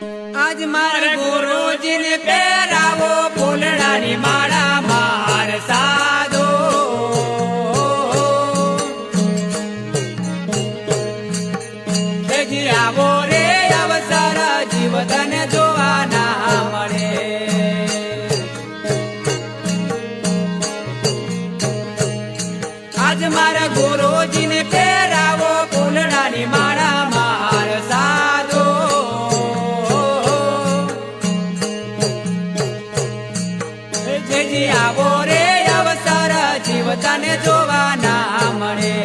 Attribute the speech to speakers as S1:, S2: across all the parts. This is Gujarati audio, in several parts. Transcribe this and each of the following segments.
S1: આજ મારા ગુરુજીને પહેરાવો ફૂલડાની માળા માર સાધો આવો રે અવસર જીવતને જોવા ના મળે આજ મારા ગુરુજીને પહેરાવો ફૂલડાની માળા માર સાધો આવો રે અવસર જીવતને જોવા ના મળે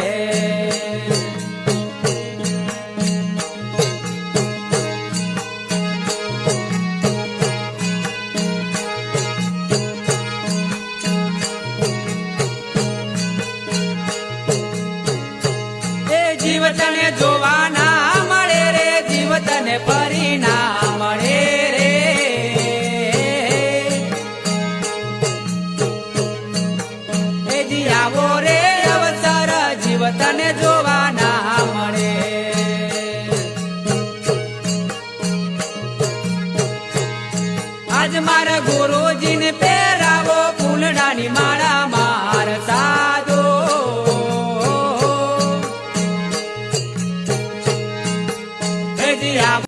S1: જીવતને જોવા ના મળે રે જીવતને ફરી ના મળે રે એ જી આવો રે અવસર જીવતને જોવા ના મળે આજ મારા